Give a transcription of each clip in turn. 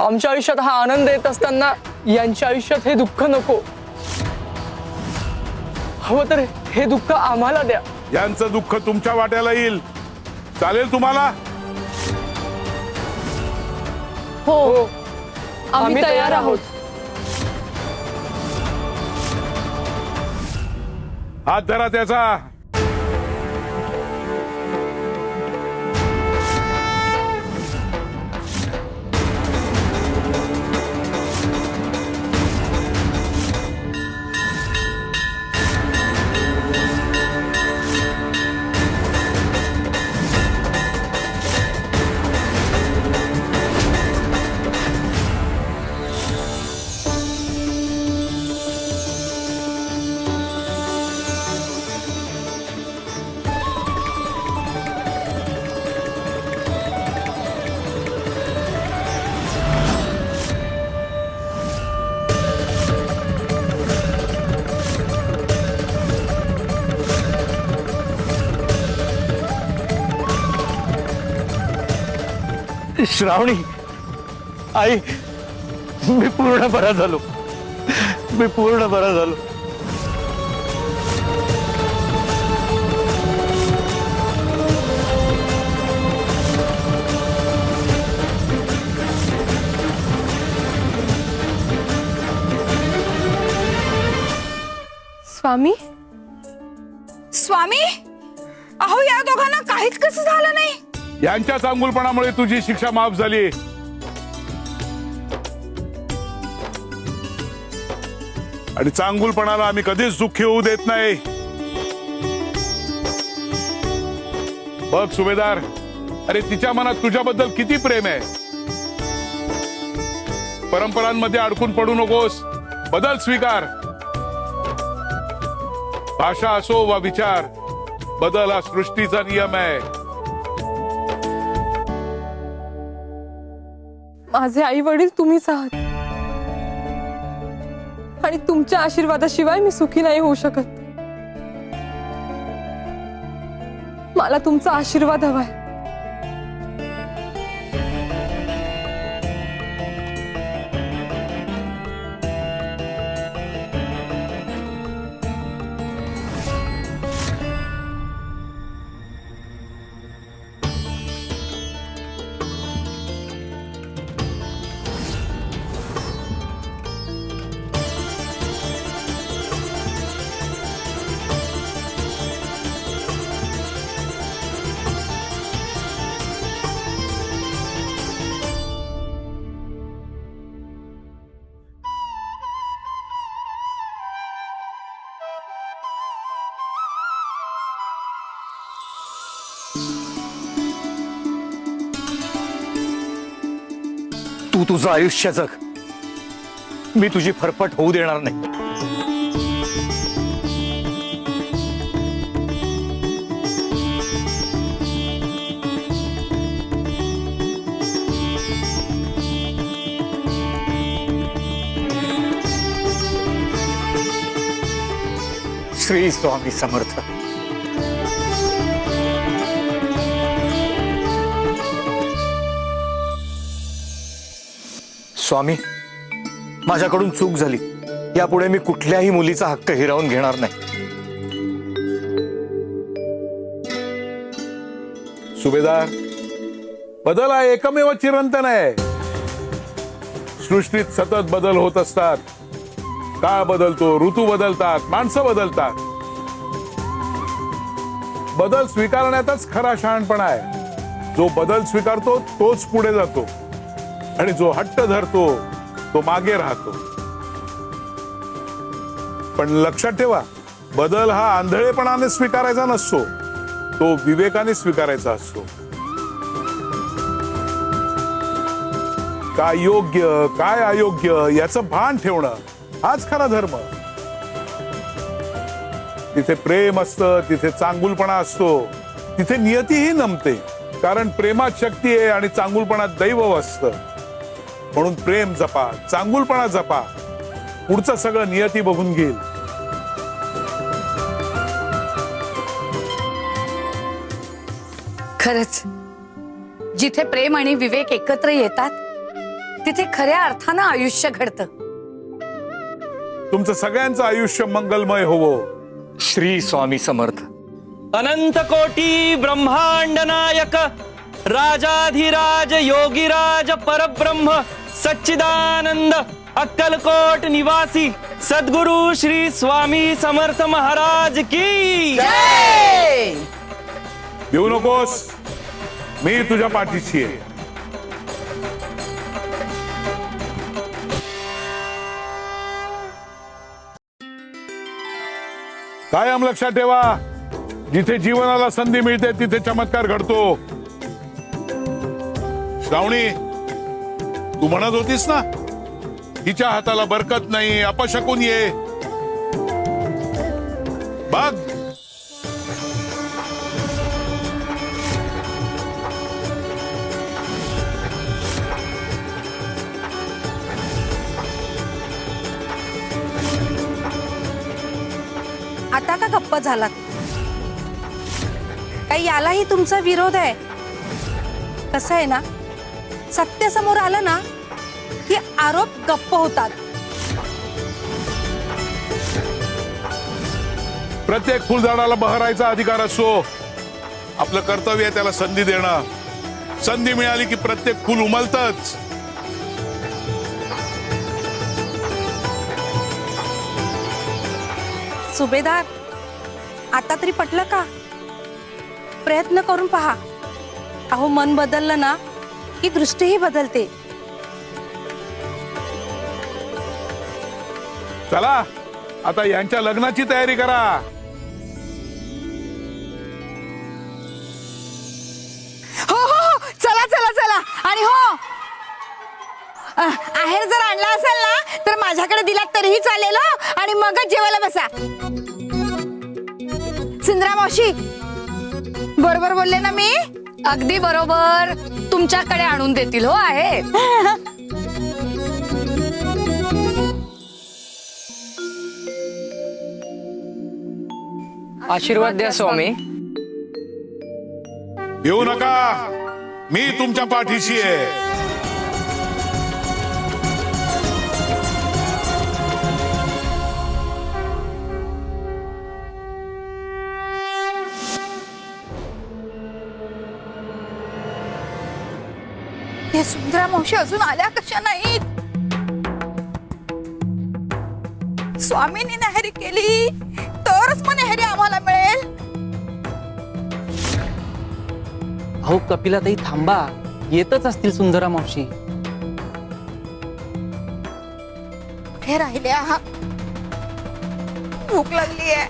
आमच्या आयुष्यात हा आनंद येत असताना यांच्या आयुष्यात हे दुःख नको. हवं तर हे दुःख आम्हाला द्या. यांचं दुःख तुमच्या वाट्याला येईल. चालेल तुम्हाला? हो, आम्ही तयार आहोत. हात धरा त्याचा. श्रावणी, आई, मी पूर्ण बरा झालो. मी पूर्ण बरा झालो. स्वामी, स्वामी, अहो या दोघांना काहीच कसं झालं नाही. यांच्या चांगुलपणामुळे तुझी शिक्षा माफ झाली. आणि चांगुलपणाला आम्ही कधीच दुःखी होऊ देत नाही. बघ सुभेदार, अरे तिच्या मनात तुझ्याबद्दल किती प्रेम आहे. परंपरांमध्ये अडकून पडू नकोस. बदल स्वीकार. भाषा असो वा विचार, बदल हा सृष्टीचा नियम आहे. माझे आई वडील तुम्हीच आहात आणि तुमच्या आशीर्वादाशिवाय मी सुखी नाही होऊ शकत. मला तुमचा आशीर्वाद हवाय. तू तुझं आयुष्य जग. मी तुझी फरफट होऊ देणार नाही. श्री स्वामी समर्थ. स्वामी, माझ्याकडून चूक झाली. यापुढे मी कुठल्याही मुलीचा हक्क हिरावून घेणार नाही. सुभेदार, बदल हा एकमेव चिरंतन आहे. सृष्टीत सतत बदल होत असतात. काळ बदलतो, ऋतू बदलतात, माणसं बदलतात. बदल स्वीकारण्यातच खरा शहाणपणा आहे. जो बदल स्वीकारतो तोच पुढे जातो आणि जो हट्ट धरतो तो मागे राहतो. पण लक्षात ठेवा, बदल हा आंधळेपणाने स्वीकारायचा नसतो, तो विवेकाने स्वीकारायचा असतो. काय योग्य काय अयोग्य याचं भान ठेवणं हाच खरा धर्म. तिथे प्रेम असतं, तिथे चांगुलपणा असतो, तिथे नियतीही नमते. कारण प्रेमात शक्ती आहे आणि चांगुलपणात दैव असतं. म्हणून प्रेम जपा, चांगुलपणा जपा. पुढचं सगळं नियती बघून घेईल. खरंच जिथे प्रेम आणि विवेक एकत्र येतात तिथे खऱ्या अर्थानं आयुष्य घडतं. तुमचं सगळ्यांचं आयुष्य मंगलमय होवो. श्री स्वामी समर्थ. अनंत कोटी ब्रह्मांड नायक राजाधिराज योगीराज परब्रह्म सच्चिदानंद अक्कलकोट निवासी सद्गुरु श्री स्वामी समर्थ महाराज की येऊ नकोस, मी तुझ्या पाठीशी आहे. कायम लक्षात ठेवा, जिथे जीवनाला संधी मिळते तिथे चमत्कार घडतो. श्रावणी, तू म्हणत होतीस ना, हिच्या हाताला बरकत नाही, अपशकुन ये. बघ, आता का गप्प झालात? काही यालाही तुमचा विरोध आहे? कसं आहे ना, सत्य समोर आलं ना की आरोप गप्प होतात. प्रत्येक फुलझाडाला बहरायचा अधिकार असतो. आपलं कर्तव्य आहे त्याला संधी देणं. संधी मिळाली की प्रत्येक फुल उमलतच. सुभेदार, आता तरी पटलं का? प्रयत्न करून पहा. अहो, मन बदललं ना की दृष्टीही बदलते. चला, आता यांच्या लग्नाची तयारी करा. हो हो हो, चला चला चला. आणि हो, आहेर जर आणला असेल ना तर माझ्याकडे दिलात तरीही चालेल. आणि मगच जेवायला बसा. सुंदरा मावशी, बरोबर बोलले ना मी? अगदी बरोबर. तुमच्याकडे आणून देतील हो आहे. आशीर्वाद द्या स्वामी. येऊ नका, मी तुमच्या पाठीशी आहे. हे सुंदरा मावशी अजून आल्या कशा नाहीत? स्वामींनी न्याहारी केली तरच मग न्याहारी आम्हाला मिळेल. अहो कपिलाताई थांबा, येतच असतील सुंदरा मावशी. कुठे राहिल्या? भूक लागली आहे,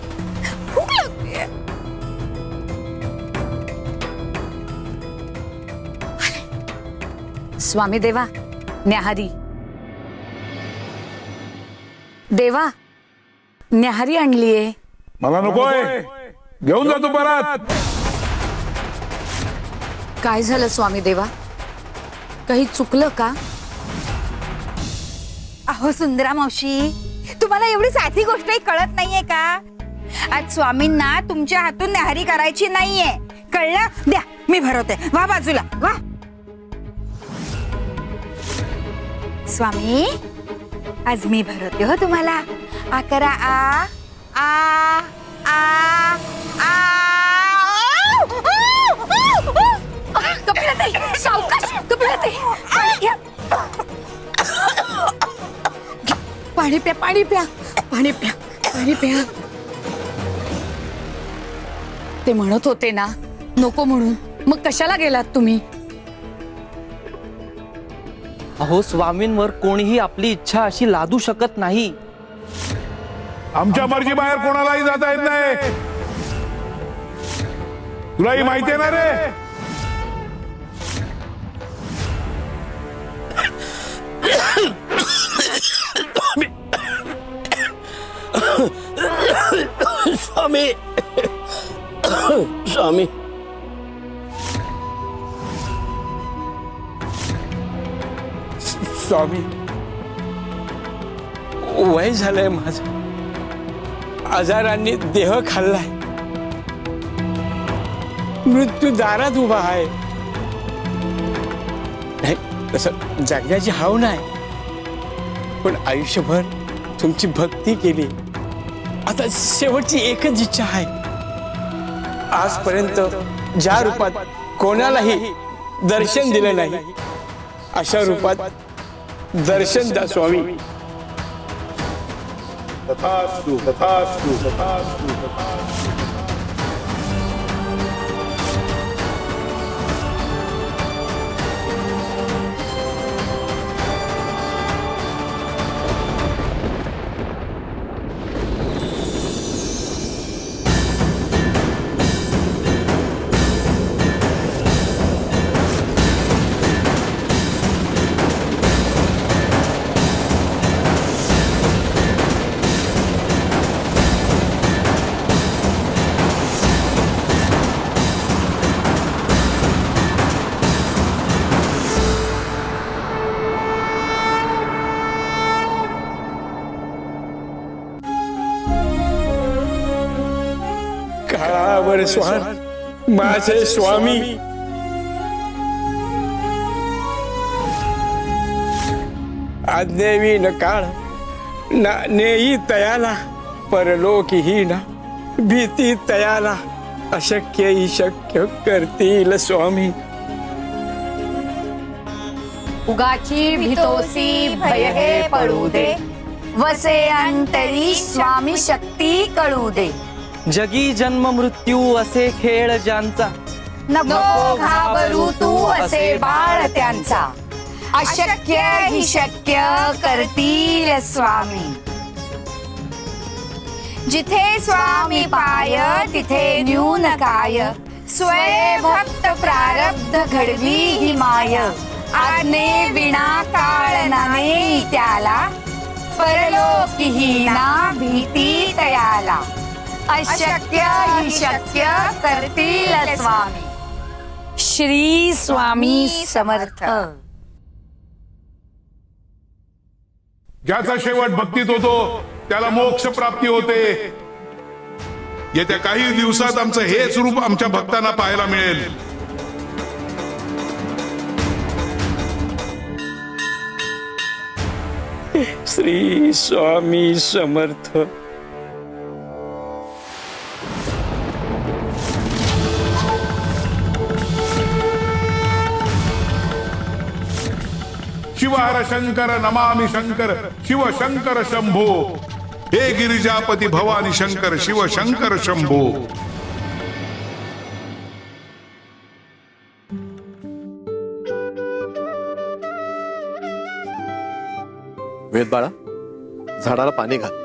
भूक लागली आहे. स्वामी देवा, न्याहारी. देवा, न्याहारी आणलीये. मला नकोय, घेऊन जातो परत. काय झालं स्वामी देवा? काही चुकलं का? अहो सुंदरा मावशी, तुम्हाला एवढी साधी गोष्टही कळत नाहीये का? आज स्वामींना तुमच्या हातून न्याहारी करायची नाहीये, कळलं? द्या, मी भरवते. वा बाजूला वा. स्वामी, आज मी भरवते हो तुम्हाला. आ करा, आ आ आ आ. कपिलाताई, सावकाश. कपिलाताई, पाणी घ्या. पाणी प्या, पाणी प्या, पाणी प्या, पाणी प्या. ते म्हणत होते ना नको म्हणून, मग कशाला गेलात तुम्ही? अहो स्वामींवर कोणीही आपली इच्छा अशी लादू शकत नाही. आमच्या मर्जी बाहेर कोणालाही जाता येत नाही. तुलाही माहिती आहे ना रे. स्वामी, स्वामी, स्वामी, वय झालंय माझं. आजारांनी देह खाल्लाय. मृत्यू दारात उभा आहे. तसं जगण्याची हाव नाही, पण आयुष्यभर तुमची भक्ती केली. आता शेवटची एकच इच्छा आहे. आजपर्यंत ज्या रूपात कोणालाही दर्शन दिलं नाही, अशा रूपात दर्शन द्या स्वामी. तथास्तु तथास्तु तथास्तु तथास्तु. काळावर स्वार माझे स्वामी, आज्ञेवी न काळ ना नेई तयाला, परलोकीही ना भीती तयाला, अशक्य ही शक्य करतील स्वामी. उगाची भीतोसी भय हे पडू दे, वसे अंतरी स्वामी शक्ती कळू दे. जगी जन्म मृत्यू असे खेळ ज्यांचा, नको घाबरू तू असे बाळ त्यांचा, अशक्य ही शक्य करतील स्वामी. जिथे स्वामी पाय तिथे न्यून काय, स्वय भक्त प्रारब्ध घडवी ही माय. आज्ञे विना काळ नाने त्याला, परलोकीही ना भीती तयाला, अशक्य ही शक्य करतील स्वामी. श्री स्वामी समर्थ. ज्याचा शेवट भक्तीत होतो त्याला मोक्ष प्राप्ती होते. येत्या काही दिवसात आमचं हेच रूप आमच्या भक्तांना पाहायला मिळेल. श्री स्वामी समर्थ. शिव हर शंकर नमामि शंकर, शिव शंकर शंभो. हे गिरिजापती भवानी शंकर, शिव शंकर शंभो. वेद बाळा, झाडाला पाणी घाल.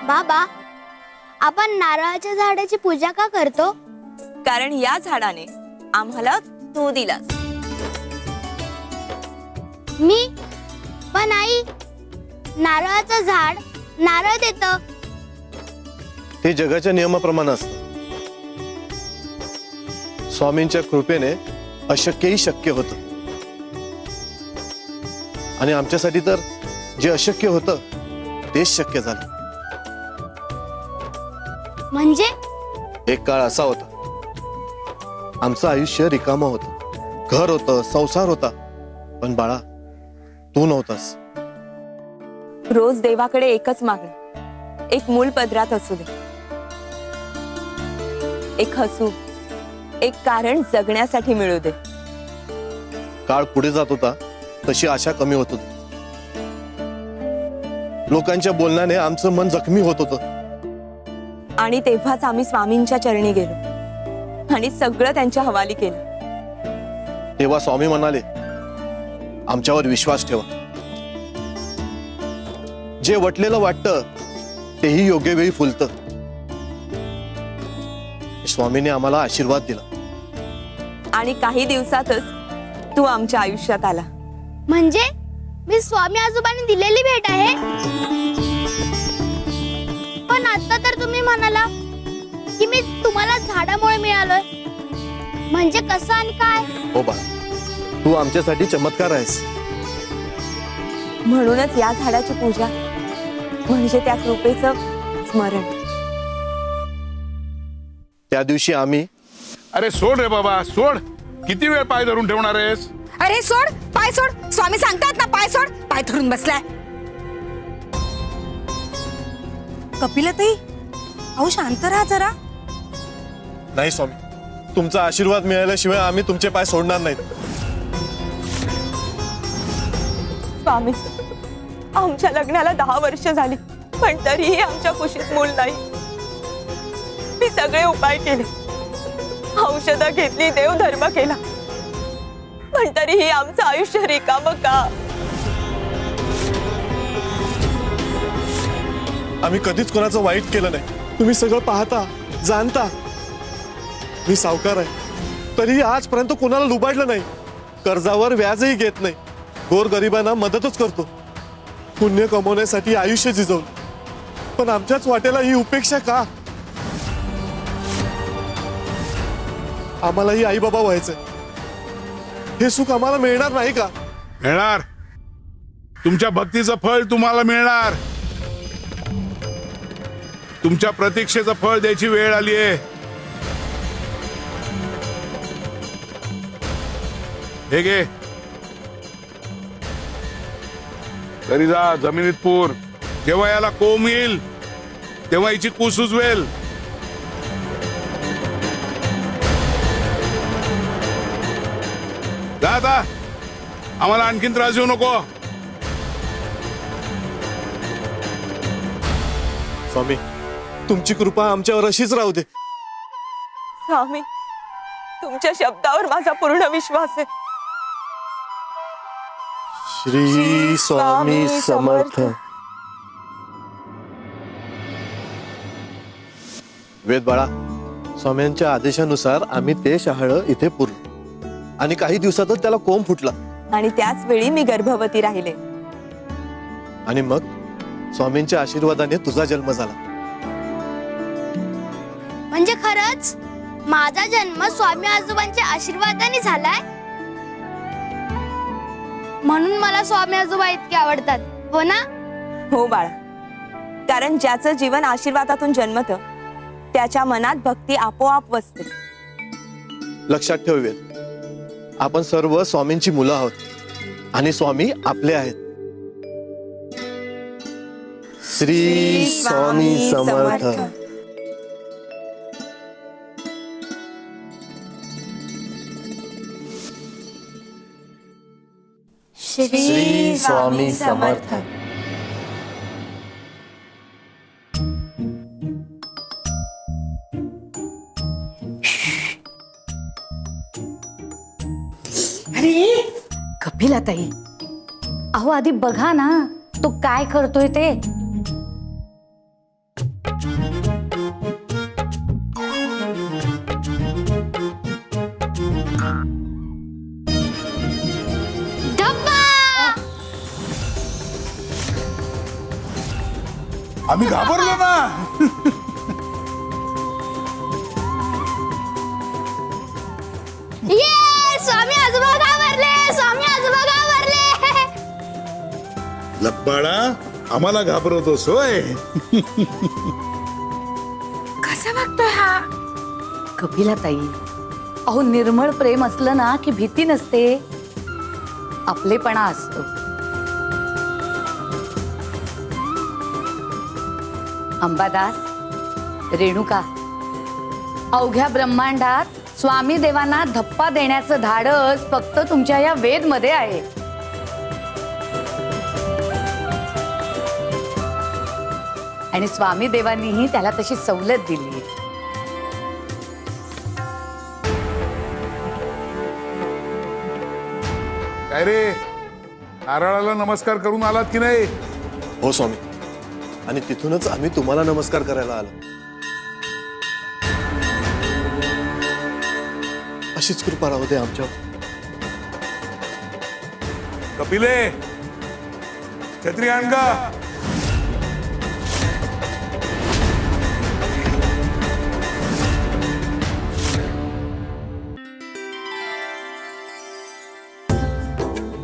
बाबा, आपण नारळाच्या झाडाची पूजा का करतो? कारण या झाडाने आम्हाला तू दिलास. मी पण आई, नारळाचं झाड नारळ देतं. ते जगाच्या नियमाप्रमाणे असतं. स्वामींच्या कृपेने अशक्यही शक्य होतं, आणि आमच्यासाठी तर जे अशक्य होतं तेच शक्य झालं. म्हणजे एक काळ असा होता, आमचं आयुष्य रिकामं होतं, घर होतं, संसार होता, पण बाळा तू नव्हतास. रोज देवाकडे एकच मागणं, एक मूल पदरात असू दे, एक हसू, एक कारण जगण्यासाठी मिळू दे. काळ पुढे जात होता तशी आशा कमी होत होती. लोकांच्या बोलण्याने आमचं मन जखमी होत होतं. आणि तेव्हाच आम्ही स्वामींच्या चरणी गेलो आणि सगळं त्यांच्या हवाली केलं. तेव्हा स्वामी म्हणाले, आमच्यावर विश्वास ठेवा. जे वटलेलं वाटतं तेही योग्य वेळी फुलतं. स्वामीने आम्हाला आशीर्वाद दिला. आणि काही दिवसातच तू आमच्या आयुष्यात आला. म्हणजे मी स्वामी आजोबांनी दिलेली भेट आहे. पण आता तर तुम्ही म्हणाला की मी तुम्हाला झाडामुळे मिळालोय. म्हणजे कसं आणि काय? हो बा, तू आमच्यासाठी चमत्कार आहेस. म्हणूनच या झाडाची पूजा म्हणजे त्या कृपेचं स्मरण. त्या दिवशी आम्ही अरे सोड रे बाबा सोड. किती वेळ पाय धरून ठेवणार आहेस? अरे सोड, पाय सोड. स्वामी सांगतात ना, पाय सोड. पाय धरून बसलाय. कपिलताई, अहो शांत राहा जरा. नाही स्वामी, तुमचा आशीर्वाद मिळाल्याशिवाय आम्ही तुमचे पाय सोडणार नाहीत. स्वामी, आमच्या लग्नाला 10 वर्ष झाली, पण तरीही आमच्या कुशीत मूल नाही. मी सगळे उपाय केले, औषधं घेतली, देवधर्म केला, पण तरीही आमचं आयुष्य रिकामं का? आम्ही कधीच कोणाचं वाईट केलं नाही. तुम्ही सगळं पाहता, जाणता. मी सावकार आहे, तरीही आजपर्यंत कोणाला लुबाडलं नाही. कर्जावर व्याजही घेत नाही. गोरगरिबांना मदतच करतो. पुण्य कमवण्यासाठी आयुष्य झिजवलं, पण आमच्याच वाट्याला ही उपेक्षा का? आम्हालाही आई बाबा व्हायचंय. हे सुख आम्हाला मिळणार नाही का? मिळणार. तुमच्या भक्तीचं फळ तुम्हाला मिळणार. तुमच्या प्रतीक्षेचं फळ द्यायची वेळ आली आहे. हे घे, घरी जा, जमिनीत पूर. जेव्हा याला कोंब येईल तेव्हा हिची कूस उजवेल. जा आता, आम्हाला आणखीन त्रास देऊ नको. स्वामी, तुमची कृपा आमच्यावर अशीच राहू दे. स्वामी, तुमच्या शब्दावर माझा पूर्ण विश्वास आहे. श्री स्वामी समर्थ. वेद बाळा, स्वामींच्या आदेशानुसार आम्ही ते शहाळं इथे पुरलो आणि काही दिवसातच त्याला कोंब फुटला. आणि त्याच वेळी मी गर्भवती राहिले. आणि मग स्वामींच्या आशीर्वादाने तुझा जन्म झाला. म्हणजे खरंच माझा जन्म स्वामी आजोबांच्या आशीर्वादाने झालाय. म्हणून मला स्वामी आजोबा इतके आवडतात, हो ना? हो बाळा, कारण ज्याचं जीवन आशीर्वादातून जन्मतं त्याच्या मनात भक्ती आपोआप वसते. लक्षात ठेव वेद, आपण सर्व स्वामींची मुलं आहोत आणि स्वामी आपले आहेत. श्री स्वामी समर्थ. श्री स्वामी समर्थ. कपिलाताई, अहो आधी बघा ना तो काय करतोय ते. डब्बा! आम्ही घाबरलो ना. ये स्वामी आजोबा घाबरले, स्वामी आजोबा घाबरले. लब्बाळा, आम्हाला घाबरवतोस होय? कसं वागतोय हा? कपिलाताई, अहो निर्मळ प्रेम असलं ना की भीती नसते, आपलेपणा असतो. अंबादास, रेणुका, अवघ्या ब्रह्मांडात स्वामी देवांना धप्पा देण्याचं धाडस फक्त तुमच्या या वेद मध्ये आहे. आणि स्वामी देवांनीही त्याला तशी सवलत दिली. काय रे, नारळाला नमस्कार करून आलात की नाही? हो स्वामी, आणि तिथूनच आम्ही तुम्हाला नमस्कार करायला आलो. अशीच कृपा राहू दे आमच्यावर. कपिले, छत्री आण गा.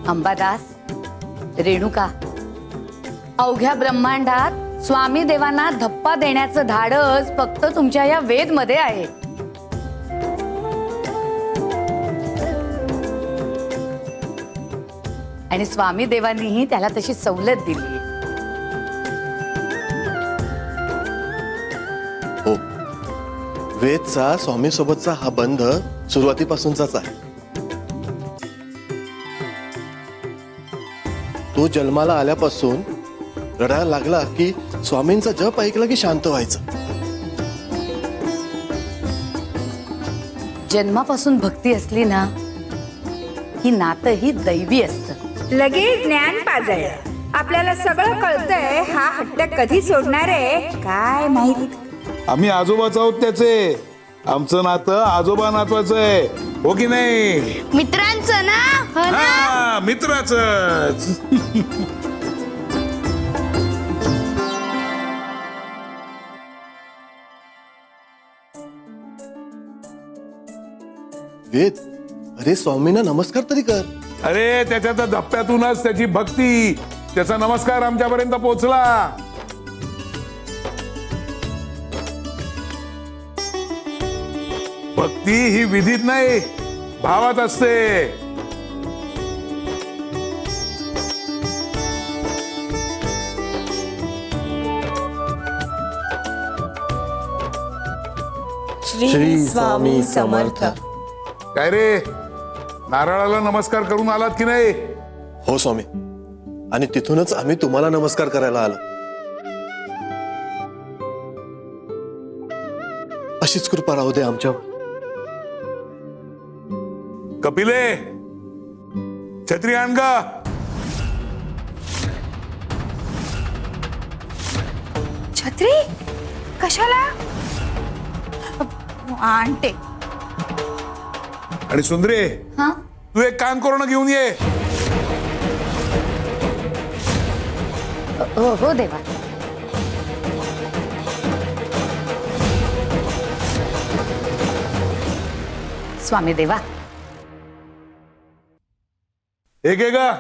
अंबादास, रेणुका, अवघ्या ब्रह्मांडात स्वामी देवांना धप्पा देण्याचं धाडस फक्त तुमच्या या वेद मध्ये आहे. आणि स्वामी देवांनीही त्याला तशी सवलत दिली. हो, वेदचा स्वामी सोबतचा हा बंध सुरुवातीपासूनचाच आहे. तो जन्माला आल्यापासून रडायला लागला की स्वामींचा जप ऐकला की शांत व्हायचं. जन्मापासून भक्ती असली ना, ही नातं ही दैवी असतं. लगेच ज्ञान पाजळलं. आपल्याला सगळं कळतंय, हा हट्ट कधी सोडणार आहे काय माहित. आम्ही आजोबाच आहोत त्याचे. आमचं नातं आजोबा नातवाचं आहे, हो की नाही? मित्रांचं ना. हो ना. हा, मित्राचंच. वेद, अरे स्वामींना नमस्कार तरी कर. अरे त्याच्या तर धप्प्यातूनच त्याची भक्ती, त्याचा नमस्कार आमच्यापर्यंत पोहोचला. भक्ती ही विधीत नाही, भावात असते. श्री स्वामी समर्थ. काय रे, नारळाला नमस्कार करून आलात की नाही? हो स्वामी, आणि तिथूनच आम्ही तुम्हाला नमस्कार करायला आलो. अशीच कृपा राहू दे आमच्यावर. कपिले, छत्री आण गा. छत्री कशाला? आणते. आणि सुंदरे, हा, तू एक कान करून घेऊन ये. हो हो देवा. स्वामी देवा, एक आहे का?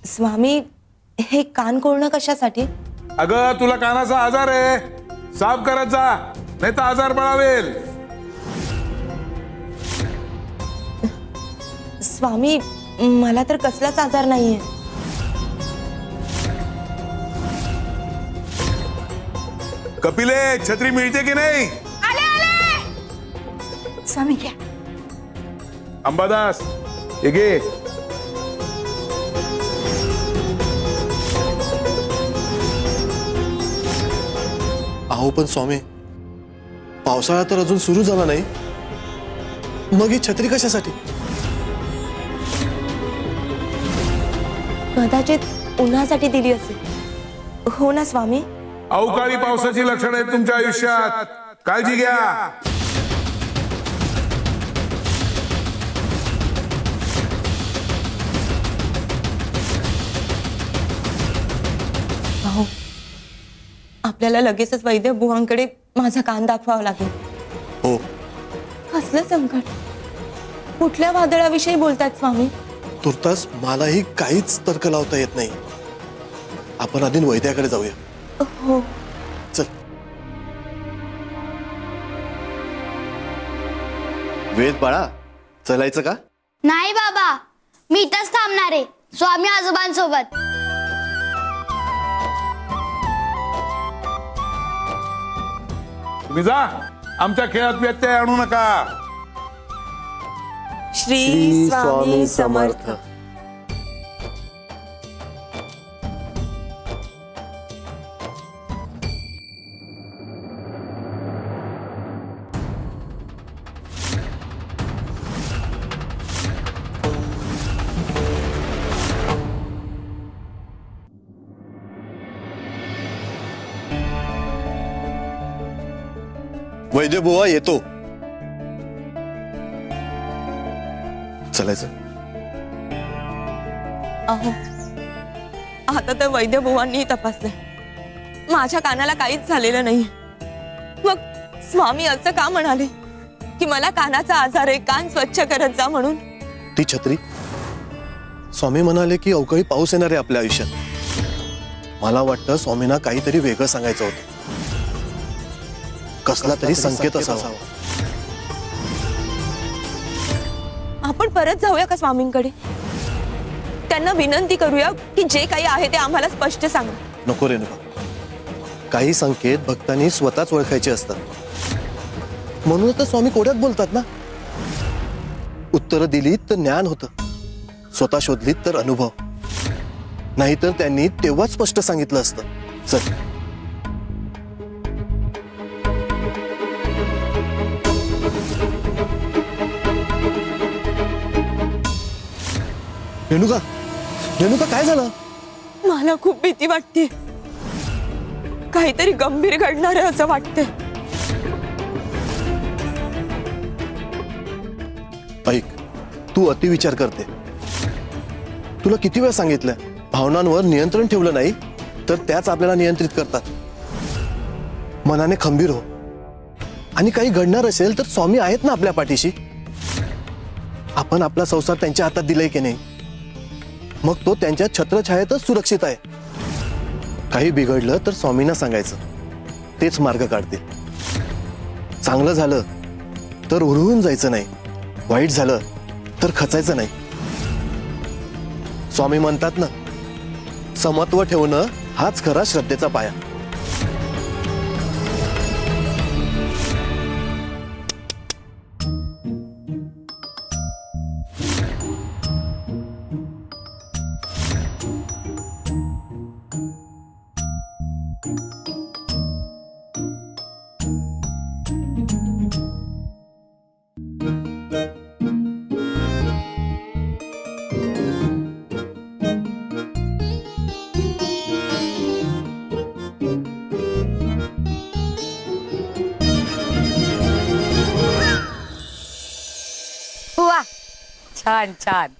स्वामी, हे कान कोरणं कशासाठी? अगं, तुला कानाचा आजार आहे, साफ करत जा, नाही तर आजार बळावेल. स्वामी, मला तर कसलाच आजार नाहीये. कपिले, छत्री मिळते की नाही? स्वामी घ्या. अंबादास, हे घे. अहो पण स्वामी, पावसाळा तर अजून सुरू झाला नाही, मग ही छत्री कशासाठी? कदाचित उन्हासाठी दिली असेल. हो ना स्वामी? अवकाळी पावसाची लक्षणं आहेत तुमच्या आयुष्यात, काळजी घ्या. अहो, आपल्याला लगेचच वैद्य बुवांकडे माझा कान दाखवावा लागेल. हो, कसलं संकट? कुठल्या वादळाविषयी बोलतात स्वामी? तुर्तास मलाही काहीच तर्क लावता येत नाही. आपण आधी वैद्याकडे जाऊया. हो. चल. वेद बाळा, चलायचं का? नाही बाबा, मी इथंच थांबणार आहे स्वामी आजोबांसोबत. तुम्ही जा, आमच्या खेळात व्यत्यय आणू नका. श्री स्वामी समर्थ. वैद्य बुवा येतो. चलायचं. अहो, आता तर वैद्य बुवांनी तपासले, माझ्या कानाला काहीच झालेलं नाही. मग स्वामी असं का म्हणाले की मला कानाचा आजार आहे, कान स्वच्छ करत जा म्हणून? ती छत्री. स्वामी म्हणाले की अवकाळी पाऊस येणार आहे आपल्या आयुष्यात. मला वाटतं स्वामींना काहीतरी वेगळं सांगायचं होतं. कसला तरी संकेत असावा. आपण परत जाऊया का स्वामींकडे? त्यांना विनंती करूया की जे काही आहे ते आम्हाला स्पष्ट सांगा. नको रेणुका, काही संकेत भक्तांनी स्वतःच ओळखायचे असतात. म्हणून तर स्वामी कोड्यात बोलतात ना. उत्तरं दिलीत तर ज्ञान होतं, स्वतः शोधलीत तर अनुभव. नाहीतर त्यांनी तेव्हाच स्पष्ट सांगितलं असतं. चल. रेणुका, रेणुका काय झालं? मला खूप भीती वाटते. काहीतरी गंभीर घडणार आहे असं वाटतंय. ऐक, तू अतिविचार करते. तुला किती वेळा सांगितलं, भावनांवर नियंत्रण ठेवलं नाही तर त्याच आपल्याला नियंत्रित करतात. मनाने खंबीर हो. आणि काही घडणार असेल तर स्वामी आहेत ना आपल्या पाठीशी. आपण आपला संसार त्यांच्या हातात दिलाय की नाही, मग तो त्यांच्या छत्रछायेतच सुरक्षित आहे. काही बिघडलं तर स्वामींना सांगायचं, तेच मार्ग काढतील. चांगलं झालं तर उडवून जायचं नाही, वाईट झालं तर खचायचं नाही. स्वामी म्हणतात ना, समत्व ठेवणं हाच खरा श्रद्धेचा पाया. वा, छान छान.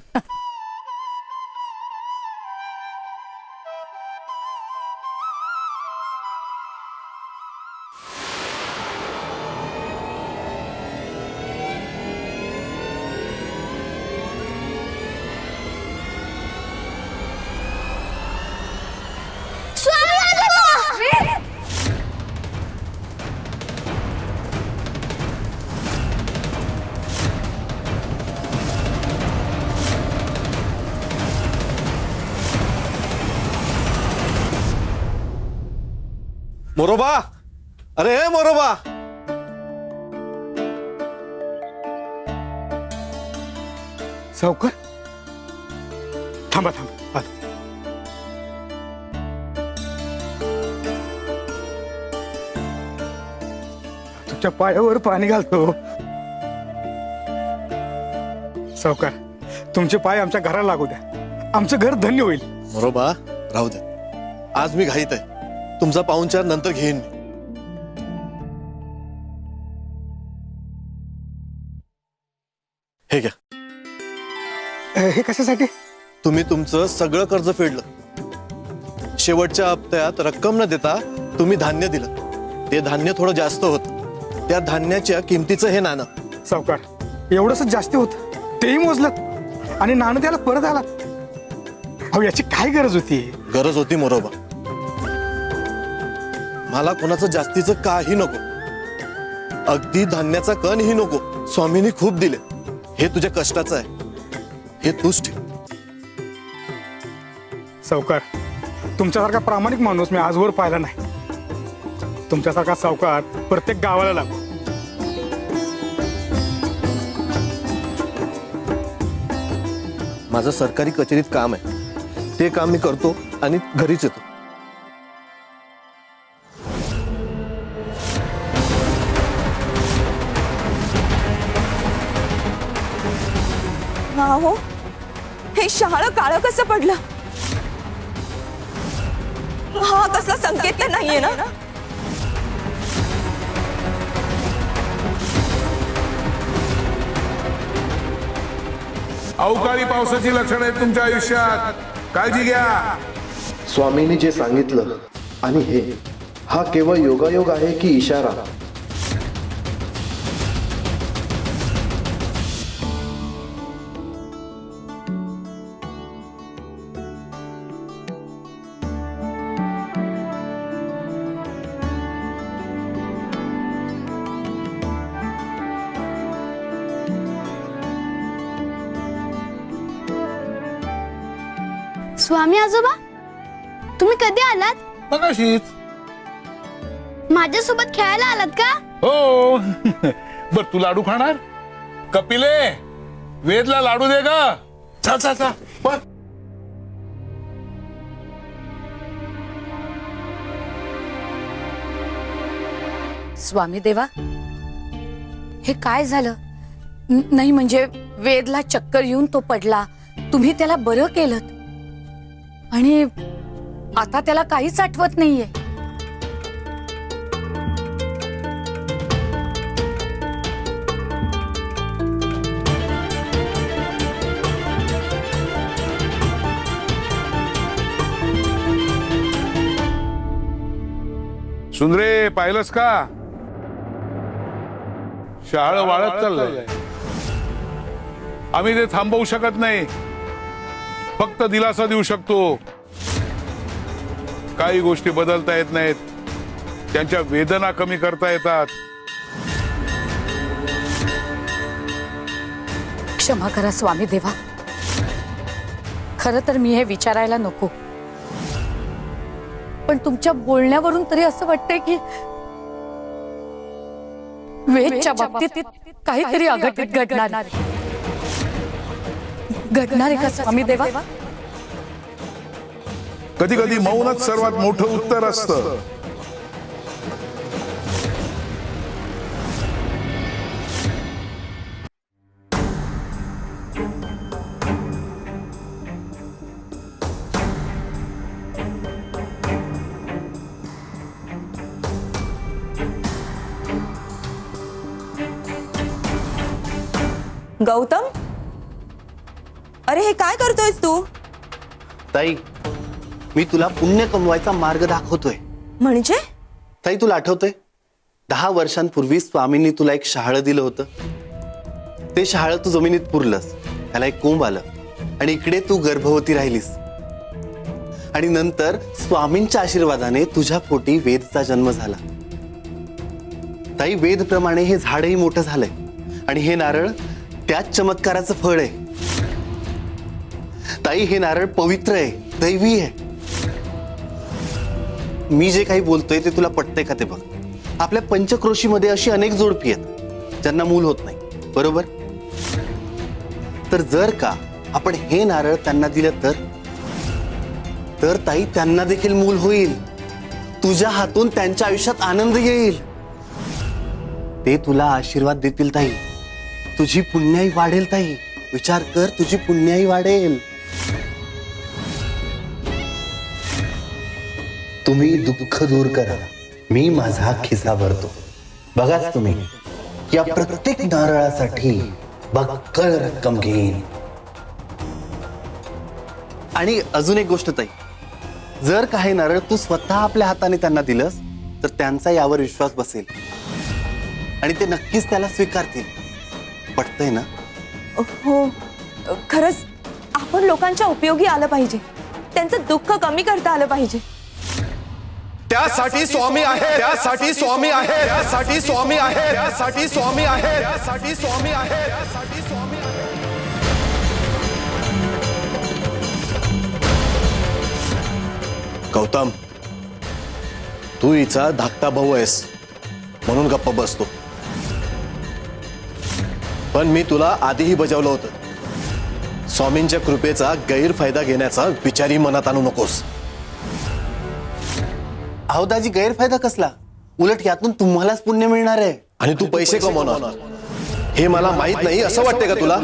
मोरोबा, अरे मोरोबा. सावकार, थांबा थांबा. तुमच्या पायावर पाणी घालतो. सावकार, तुमचे पाय आमच्या घराला लागू द्या. आमचं घर धन्य होईल. मोरोबा, राहू दे. आज मी घाईत आहे. तुमचा पाहुणचार नंतर घेईन मी. हे घ्या. हे कशासाठी? तुम्ही तुमचं सगळं कर्ज फेडलं. शेवटच्या हप्त्यात रक्कम न देता तुम्ही धान्य दिलं. ते धान्य थोडं जास्त होतं. त्या धान्याच्या किमतीचं हे नाणं. सावकार, एवढंच जास्ती होत, तेही मोजलं आणि नाणं त्याला परत आला. अहो, याची काय गरज होती? गरज होती मोरोबा. मला कोणाचं जास्तीचं काही नको, अगदी धान्याचा कणही नको. स्वामींनी खूप दिले. हे तुझ्या कष्टाचं आहे, हे तूच ठेव. सावकार, तुमच्यासारखा प्रामाणिक माणूस मी आजवर पाहिला नाही. तुमच्यासारखा सावकार प्रत्येक गावाला लागतो. माझं सरकारी कचेरीत काम आहे, ते काम मी करतो आणि घरीच येतो. हा हो, हे शहाळं काळं कसं पडलं? हा कसला संकेत तर नाहीये ना? अवकाळी पावसाची लक्षणं आहेत तुमच्या आयुष्यात, काळजी घ्या. स्वामींनी जे सांगितलं आणि हे, हा केवळ योगायोग आहे की इशारा? स्वामी आजोबा, तुम्ही कधी आलात? मगाशीच. माझ्यासोबत खेळायला आलात का? हो. बर, तू लाडू खाणार? कपिले, वेदला लाडू दे ग. चल चल चल, पण स्वामी देवा, हे काय झालं? नाही म्हणजे वेदला चक्कर येऊन तो पडला, तुम्ही त्याला बरं केलं आणि आता त्याला काहीच आठवत नाहीये. सुंदरे, पाहिलंस का? शहाळ वाळत चाललंय. आम्ही ते थांबवू शकत नाही, फक्त दिलासा देऊ शकतो. काही गोष्टी बदलता येत नाहीत, त्यांच्या वेदना कमी करता येतात. क्षमा करा स्वामी देवा, खरं तर मी हे विचारायला नको, पण तुमच्या बोलण्यावरून तरी असं वाटतंय की वेदच्या बाबतीत काहीतरी अघटित घडणार आहे का स्वामी देवा? कधी कधी मौनच सर्वात मोठं उत्तर असतं. गौतम, अरे हे काय करतोयस तू? ताई, मी तुला पुण्य कमवायचा मार्ग दाखवतोय. म्हणजे? ताई, तुला आठवतंय 10 वर्षांपूर्वी स्वामींनी तुला एक शहाळं दिलं होतं? ते शहाळं तू जमिनीत पुरलंस, त्याला एक कोंब आलं आणि इकडे तू गर्भवती राहिलीस. आणि नंतर स्वामींच्या आशीर्वादाने तुझ्या पोटी वेदचा जन्म झाला. ताई, वेदप्रमाणे हे झाडही मोठं झालंय आणि हे नारळ त्याच चमत्काराचं फळ आहे. ताई, हे नारळ पवित्र आहे, दैवी आहे. मी जे काही बोलतोय ते तुला पटतंय का ते बघ. आपल्या पंचक्रोशीमध्ये अशी अनेक जोडपी आहेत ज्यांना मूल होत नाही, बरोबर? तर जर का आपण हे नारळ त्यांना दिलं तर ताई, त्यांना देखील मूल होईल. तुझ्या हातून त्यांच्या आयुष्यात आनंद येईल. ते तुला आशीर्वाद देतील ताई. तुझी पुण्याई वाढेल ताई. विचार कर, तुझी पुण्याई वाढेल. तुम्ही दुःख दूर करा, मी माझा खिसा भरतो. बघाच तुम्ही, या प्रत्येक नारळासाठी बक्कळ रक्कम घेईन. आणि अजून एक गोष्ट ताई, जर काही नारळ तू स्वतः आपल्या हाताने त्यांना दिलंस तर त्यांचा यावर विश्वास बसेल आणि ते नक्कीच त्याला स्वीकारतील. पटतंय ना? हो, खरंच आपण लोकांच्या उपयोगी आलं पाहिजे, त्यांचं दुःख कमी करता आलं पाहिजे. त्यासाठी स्वामी आहे, त्यासाठी स्वामी आहे, त्यासाठी स्वामी आहे, त्यासाठी स्वामी आहे, त्यासाठी स्वामी आहे, त्यासाठी स्वामी आहे. गौतम, तू हिचा धाकटा भाऊ आहेस म्हणून गप्प बसतो, पण मी तुला आधीही बजावलं होतं, स्वामींच्या कृपेचा गैरफायदा घेण्याचा विचारही मनात आणू नकोस. अहो दाजी, गैरफायदा कसला? उलट यातून तुम्हालाच पुण्य मिळणार आहे. आणि तू पैसे कमवणार हे मला माहित नाही असं वाटतंय का तुला?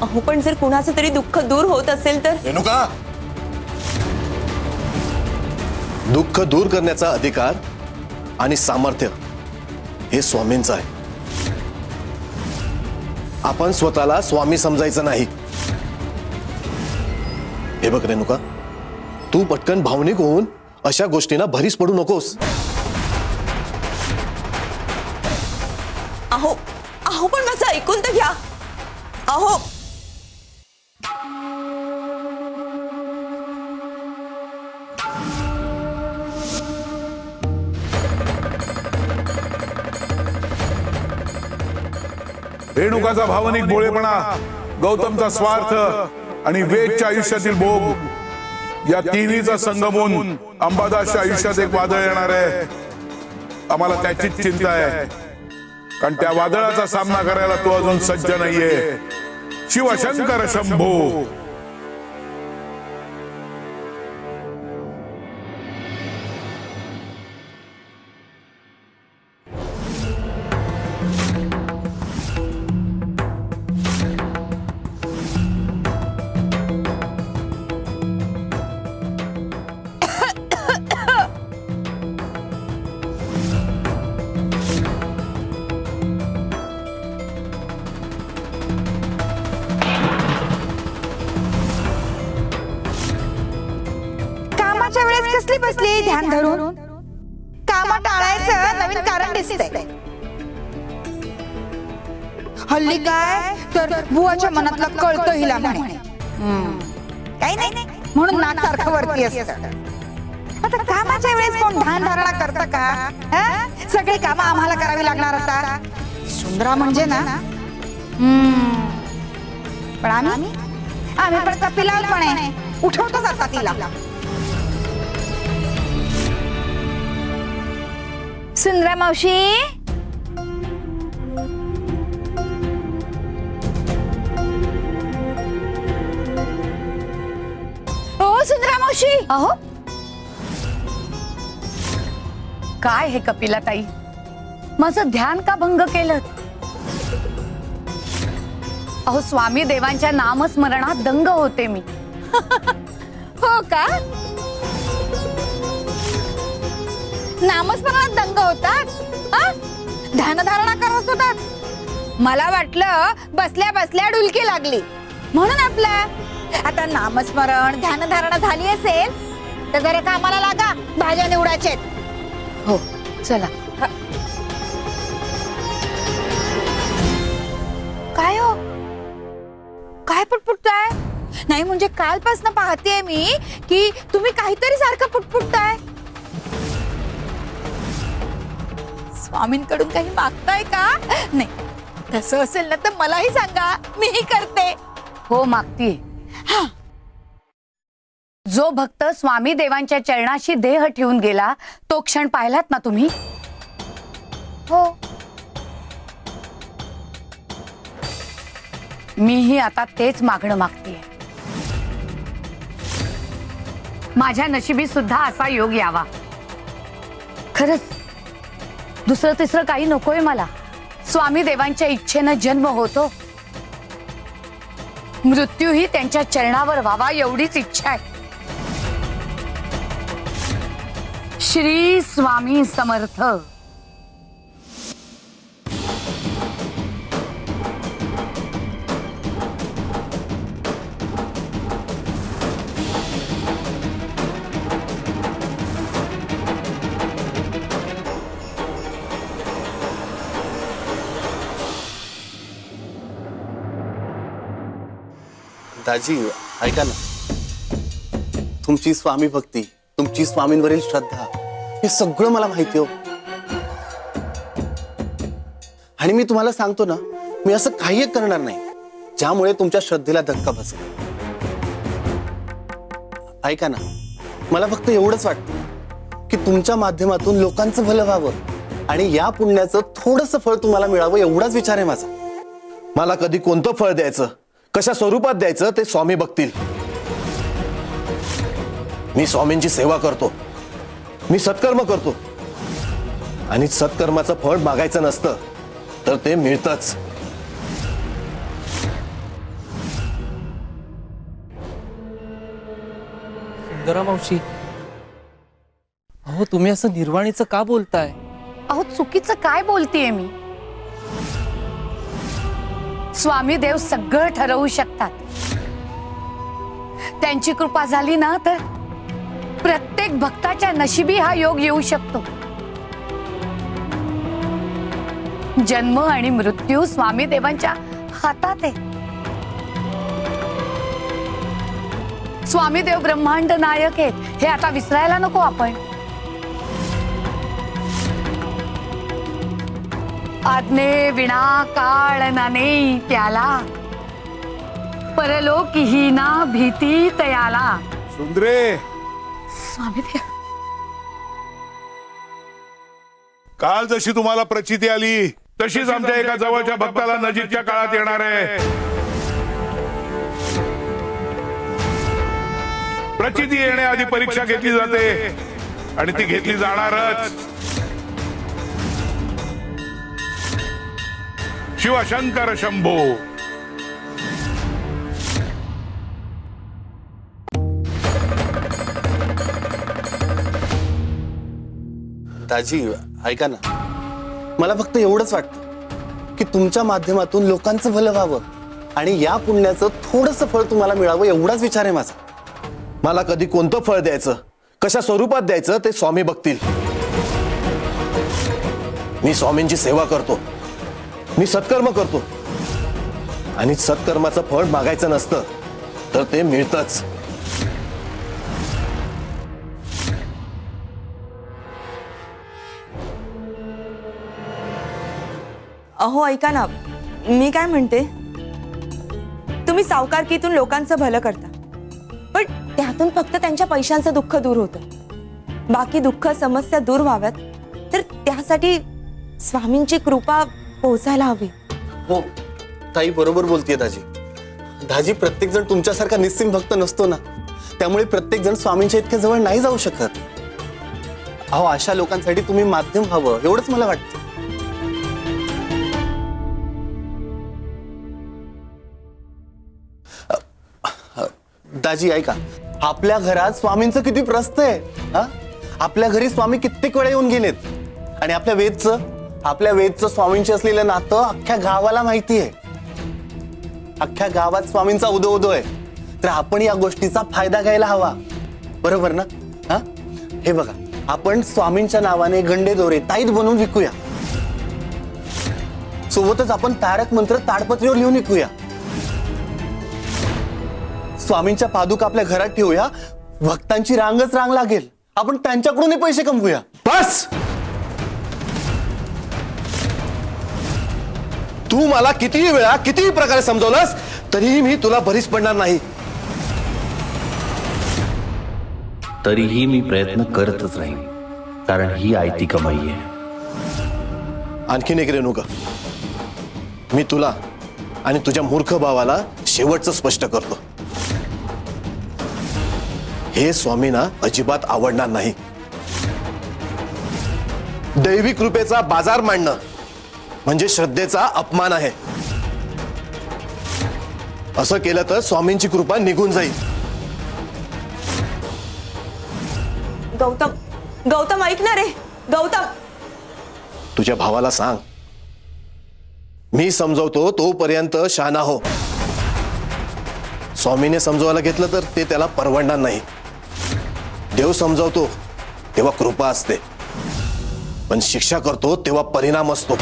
अहो पण जर कुणाचं तरी दुःख दूर होत असेल तर? रेणुका, दुःख दूर करण्याचा अधिकार आणि सामर्थ्य हे स्वामींचं आहे. आपण स्वतःला स्वामी समजायचं नाही. हे बघ रेणुका, तू पटकन भावनिक होऊन अशा गोष्टींना भरीस पडू नकोस. अहो अहो पण माझं ऐकून तर घ्या. अहो रेणुकाचा भावनिक भोळेपणा, गौतमचा स्वार्थ आणि वेदच्या आयुष्यातील भोग या तिन्हीचा संगम होऊन अंबादासच्या आयुष्यात एक वादळ येणार आहे. आम्हाला त्याचीच चिंता आहे, कारण त्या वादळाचा सामना करायला तो अजून सज्ज नाहीये. शिवशंकर शंभो. कामाच्या वेळेस कसली बसली ध्यान धरून? काम टाळायचं नवीन कारण दिसतंय. हल्ली काय तर बुवाच्या मनातलं कळतं हिला म्हणे. काही नाही म्हणून नाकासारखं वरती असतं. आता कामाच्या वेळेस कोण ध्यान धारणा करतं का? हं? सगळी कामं आम्हाला करावी लागणार आता. सुंदरा म्हणजे ना. पण आम्ही पण कपिलाल पण आहे, उठवतच आता तिला. सुंदरा मावशी, ओ सुंदरा मावशी. अहो काय हे कपिलाताई, माझं ध्यान का भंग केलं? अहो स्वामी देवांच्या नामस्मरणात दंग होते मी. हो का? नामस्मरणात दंग होतात? ध्यानधारणा करत होतात? मला वाटलं बसल्या बसल्या डुलकी लागली म्हणून. आपलं आता नामस्मरण ध्यानधारणा झाली असेल तर जरा कामाला लागा, भाज्या निवडायचे. हो चला. काय हो, काय पुटपुटताय? नाही म्हणजे कालपासून पाहतेय मी की तुम्ही काहीतरी सारखं पुटपुटताय. स्वामींकडून काही मागताय का? नाही, तसं असेल ना तर मलाही सांगा, मीही करते. हो मागतीये. जो भक्त स्वामी देवांच्या चरणाशी देह ठेवून गेला तो क्षण पाहिलात ना तुम्ही? हो. मीही आता तेच मागणं मागतीये. माझ्या नशिबी सुद्धा असा योग यावा. खरंच दुसरं तिसरं काही नकोय मला. स्वामी देवांच्या इच्छेनं जन्म होतो, मृत्यूही त्यांच्या चरणावर व्हावा एवढीच इच्छा आहे. श्री स्वामी समर्थ. दाजी ऐका ना, तुमची स्वामी भक्ती, तुमची स्वामींवरील श्रद्धा हे सगळं मला माहिती हो. आणि मी तुम्हाला सांगतो ना, मी असं काही एक करणार नाही ज्यामुळे तुमच्या श्रद्धेला धक्का बसेल. ऐका ना, मला फक्त एवढंच वाटतं की तुमच्या माध्यमातून लोकांचं भलं व्हावं आणि या पुण्याचं थोडंसं फळ तुम्हाला मिळावं, एवढाच विचार आहे माझा. मला कधी कोणतं फळ द्यायचं, कशा स्वरूपात द्यायचं ते स्वामी बघतील. मी स्वामींची सेवा करतो, मी सत्कर्म करतो आणि सत्कर्माचं फळ मागायचं नसतं तर ते मिळतंच. सुंदरा मावशी, अहो तुम्ही असं निर्वाणीचं का बोलताय? अहो चुकीचं काय बोलतेय मी? स्वामी देव सगळं ठरवू शकतात. त्यांची कृपा झाली ना तर प्रत्येक भक्ताच्या नशिबी हा योग येऊ शकतो. जन्म आणि मृत्यू स्वामी देवांच्या हातात आहे. स्वामी देव ब्रह्मांड नायक आहेत हे आता विसरायला नको आपण. आज्ञे विना काळ नाने त्याला, परलोकीही ना भीती तयाला. सुंदरे, स्वामी देव, काल जशी तुम्हाला प्रचिती आली तशीच आमच्या एका जवळच्या भक्ताला नजीकच्या काळात येणार आहे. प्रचिती येण्याआधी परीक्षा घेतली जाते आणि ती घेतली जाणारच. शिवशंकर शंभो. दाजी ऐका ना, मला फक्त एवढंच वाटतं की तुमच्या माध्यमातून लोकांचं भलं व्हावं आणि या पुण्याचं थोडंसं फळ तुम्हाला मिळावं, एवढाच विचार आहे माझा. मला कधी कोणतं फळ द्यायचं, कशा स्वरूपात द्यायचं ते स्वामी बघतील. मी स्वामींची सेवा करतो, मी सत्कर्म करतो आणि सत्कर्माचं फळ मागायचं नसतं तर ते मिळतंच. अहो ऐका ना, मी काय म्हणते, तुम्ही सावकारकीतून लोकांचं भलं करता, पण त्यातून फक्त त्यांच्या पैशांचं दुःख दूर होतं. बाकी दुःख समस्या दूर व्हाव्यात तर त्यासाठी स्वामींची कृपा पोहोचायला हवी. हो, ताई बरोबर बोलतेय दाजी. दाजी, प्रत्येक जण तुमच्यासारखा निस्सिम भक्त नसतो ना, त्यामुळे प्रत्येक जण स्वामींच्या इतक्या जवळ नाही जाऊ शकत. अहो, अशा लोकांसाठी तुम्ही माध्यम व्हावं, एवढंच मला वाटतं. दाजी ऐका, आपल्या घरात स्वामींचं किती प्रस्त आहे. हा, आपल्या घरी स्वामी कित्येक वेळा येऊन गेलेत आणि आपल्या वेदचं स्वामींशी असलेलं नातं अख्ख्या गावाला माहिती आहे. अख्ख्या गावात स्वामींचा उदो आहे, तर आपण या गोष्टीचा फायदा घ्यायला हवा, बरोबर ना? हा, हे बघा, आपण स्वामींच्या नावाने गंडे दोरे ताईत बनवून विकूया. सोबतच आपण तारक मंत्र ताडपत्रीवर लिहून विकूया. स्वामींच्या पादुका आपल्या घरात ठेवूया, भक्तांची रांगच रांग लागेल. आपण त्यांच्याकडूनही पैसे कमवूया. बस, तू मला कितीही वेळा कितीही प्रकारे समजवलंस तरीही मी तुला बरीच पडणार नाही. तरीही मी प्रयत्न करतच राहीन, कारण ही आयती कमाई आहे. आणखीन एक रेणुका, मी तुला आणि तुझ्या मूर्ख भावाला शेवटचं स्पष्ट करतो. हे स्वामींना अजिबात आवडणार नाही. दैवी कृपेचा बाजार मांडणं म्हणजे श्रद्धेचा अपमान आहे. असं केलं तर स्वामींची कृपा निघून जाईल. गौतम ऐकणार रे. गौतम, तुझ्या भावाला सांग, मी समजवतो तोपर्यंत शहाणा हो. स्वामीने समजवायला घेतलं तर ते त्याला परवडणार नाही. देव समजवतो तेव्हा कृपा असते, पण शिक्षा करतो तेव्हा परिणाम असतो.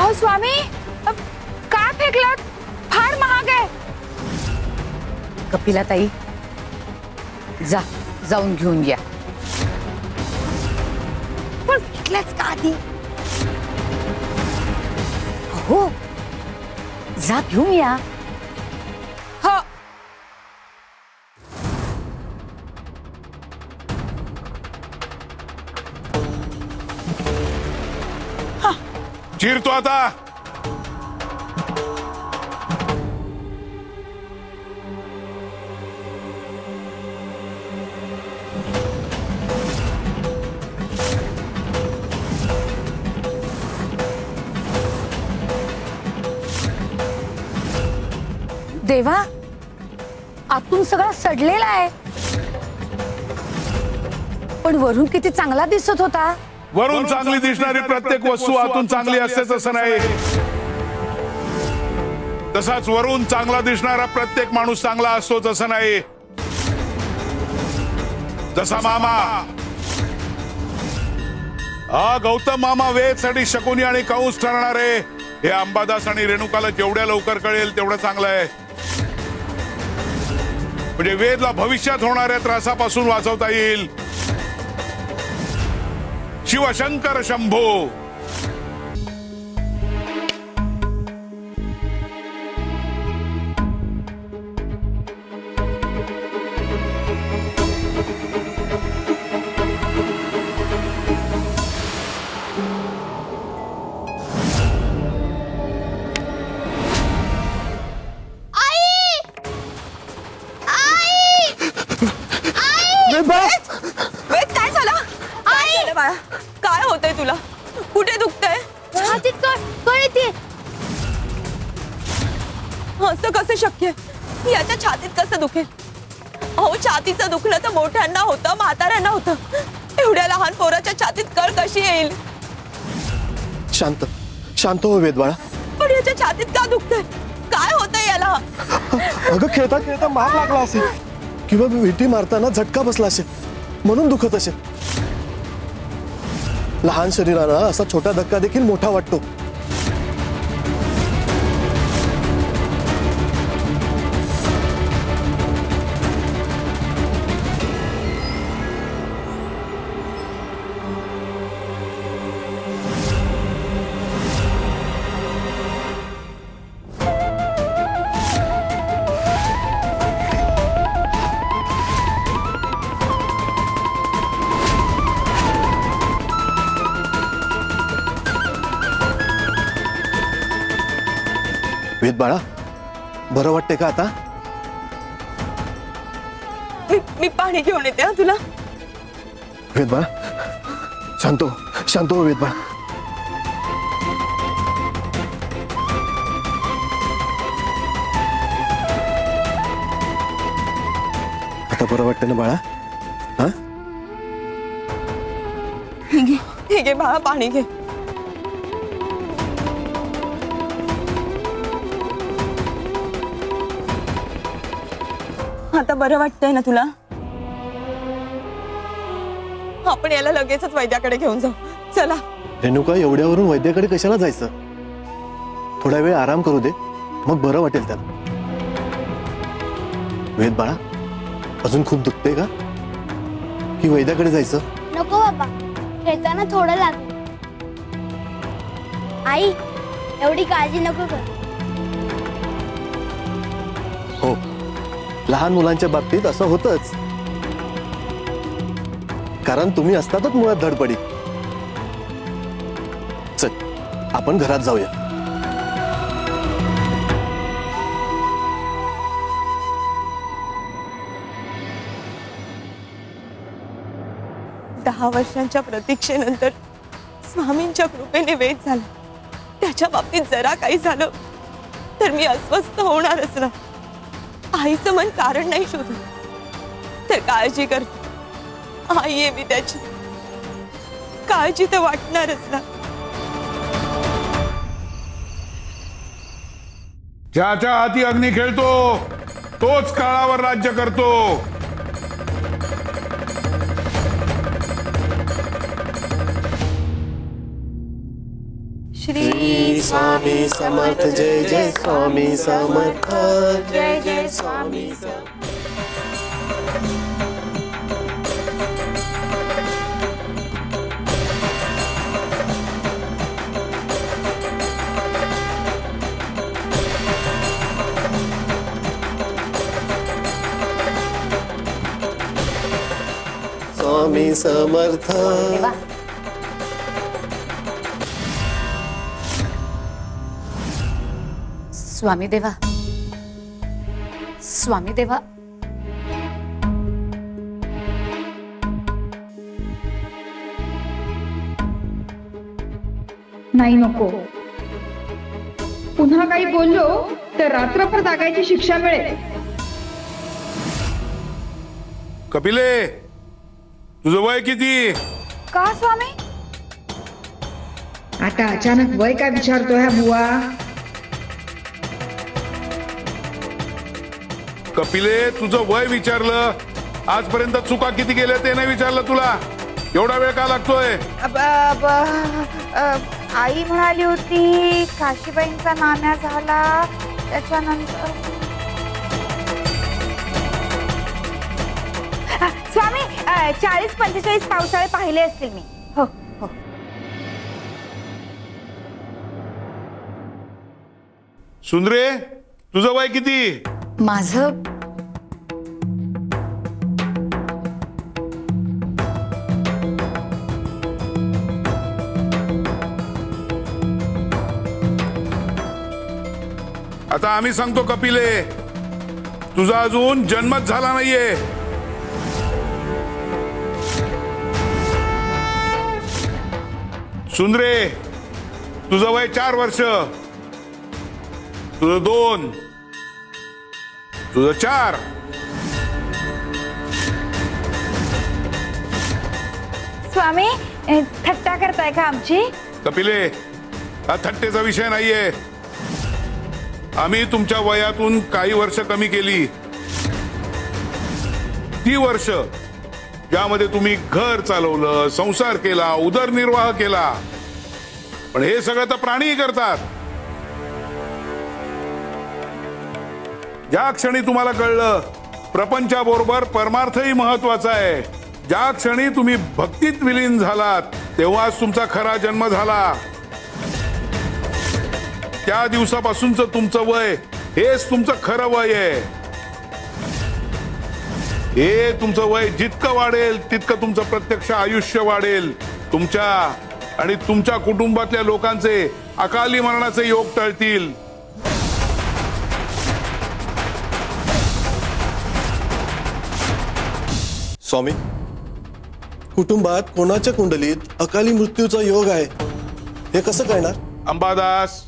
अहो स्वामी, काय फेकलात? फार महाग आहे. कपिलाताई, जाऊन घेऊन या. पण फेकल्याच का आधी? हो, जा घेऊन या. हो. चिरतो आता. देवा, आतून सगळा सडलेला आहे, पण वरून किती चांगला दिसत होता. वरून चांगली दिसणारी प्रत्येक वस्तू आतून चांगली असतेच असं नाही. तसाच वरून चांगला दिसणारा प्रत्येक माणूस चांगला असतोच असं नाही. जसा मामा, हा गौतम मामा वेदसाठी शकुनी आणि कंस ठरणार आहे. हे अंबादास आणि रेणुकाला जेवढ्या लवकर कळेल तेवढं चांगलं आहे. म्हणजे वेदला भविष्यात होणाऱ्या त्रासापासून वाचवता येईल. शिवशंकर शंभो. वेद, काय झालं? काय झालं बाळा? काय होतंय तुला? कुठे दुखतंय? छातीत कळ येते. असं कसं शक्य? याच्या छातीत कसं दुखेल? अहो, छातीचं दुखलं तर मोठ्यांना होतं, म्हाताऱ्यांना होतं. एवढ्या लहान पोराच्या छातीत कळ कशी येईल? शांत हो वेद बाळा. पण याच्या छातीत का दुखतंय? काय होतंय याला? अगं खेळता खेळता मार लागला असेल किंवा विटी मारताना झटका बसला असेल म्हणून दुखत असेल. लहान शरीराला असा छोटा धक्का देखील मोठा वाटतो. वेद बाळा, बरं वाटते का आता? मी पाणी घेऊन येते. तुला वेद बाळा, शांत हो वेद बाळा. आता बरं वाटतं ना बाळा? हा, हे घे बाळा, पाणी घे. आता बरं वाटतंय ना तुला? आपण याला लगेचच वैद्याकडे घेऊन जाऊ. चला. रेणुका, एवढ्यावरून वैद्याकडे कशाला जायचं? थोडा वेळ आराम करू दे, मग बरं वाटेल त्याला. वेद बाळा, अजून खूप दुखते का की वैद्याकडे जायचं? नको बाबा, खेळताना थोडं लागेल. आई, एवढी काळजी नको कर. हो, लहान मुलांच्या बाबतीत असं होतच, कारण तुम्ही असतातच मुळात धडपडी. चल, आपण घरात जाऊया. दहा वर्षांच्या प्रतीक्षेनंतर स्वामींच्या कृपेने वेद झाला. त्याच्या बाबतीत जरा काही झालं तर मी अस्वस्थ होणारच ना. आईचं मन कारण नाही शोधत तर काळजी करते. आई आहे मी त्याची, काळजी तर वाटणारच ना. ज्याच्या हाती अग्नी खेळतो तोच काळावर राज्य करतो. श्री श्री स्वामी समर्थ जय जय स्वामी समर्थ जय जय स्वामी स्वामी समर्थ स्वामी देवा, स्वामी देवा. नाही नको. पुन्हा काही बोललो तर रात्रभर जागायची शिक्षा मिळेल. कपिले, तुझं वय किती? का स्वामी? आता अचानक वय काय विचारतोय हा बुवा? कपिले, तुझं वय विचारलं. आजपर्यंत चुका किती केल्या ते नाही विचारलं तुला. एवढा वेळ का लागतोय? आई म्हणाली होती काशीबाईंचा नाण्या झाला त्याच्यानंतर. स्वामी 40-45 पावसाळे पाहिले असतील मी. हो हो. सुंदरे, तुझं वय किती? माझं आता आम्ही सांगतो कपिले, तुझा अजून जन्मच झाला नाहीये. सुंदरे, तुझं वय 4 वर्ष, तुझं 2, तुझं 4. स्वामी थट्टा करताय का आमची? कपिले, हा थट्टेचा विषय नाहीये. आम्ही तुमच्या वयातून काही वर्ष कमी केली. ती वर्ष ज्यामध्ये तुम्ही घर चालवलं, संसार केला, उदरनिर्वाह केला. पण हे सगळं तर प्राणीही करतात. ज्या क्षणी तुम्हाला कळलं प्रपंचाबरोबर परमार्थही महत्वाचा आहे, ज्या क्षणी तुम्ही भक्तीत विलीन झालात, तेव्हाच तुमचा खरा जन्म झाला. त्या दिवसापासूनच तुमचं वय हेच तुमचं खरं वय आहे. हे तुमचं वय जितकं वाढेल तितकं तुमचं प्रत्यक्ष आयुष्य वाढेल. तुमच्या आणि तुमच्या कुटुंबातल्या लोकांचे अकाली मरणाचे योग टळतील. स्वामी, कुटुंबात कोणाच्या कुंडलीत अकाली मृत्यूचा योग आहे हे कसं कळणार? अंबादास,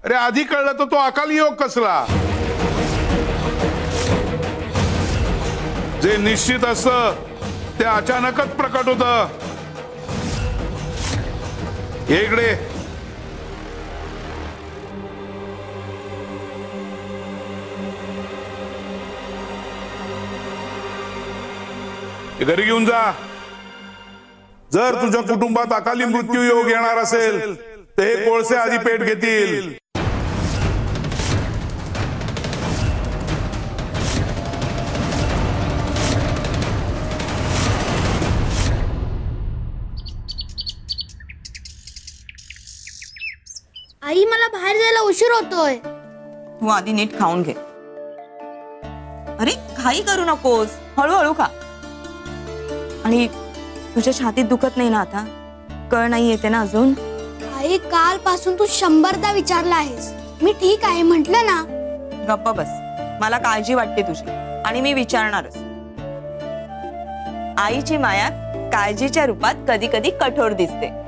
अरे आधी कळलं तर तो अकाली योग कसला? जे निश्चित असतं ते अचानकच प्रकट होतं. इकडे घरी घेऊन जा. जर तुझ्या कुटुंबात अकाली मृत्यू योग येणार असेल तर हे कोळसे आधी पेट घेतील. आई मला बाहेर जायला उशीर होतोय. तू आधी नीट खाऊन घे. अरे घाई करू नकोस, हळूहळू खा. आणि तुझ्या छातीत दुखत नाही ना आता? कळ नाही येते ना अजून? आई कालपासून तू 100दा विचारला आहेस. मी ठीक आहे म्हटलं ना. गप्प बस. मला काळजी वाटते तुझी आणि मी विचारणारच. आईची माया काळजीच्या रूपात कधी कधी कठोर दिसते.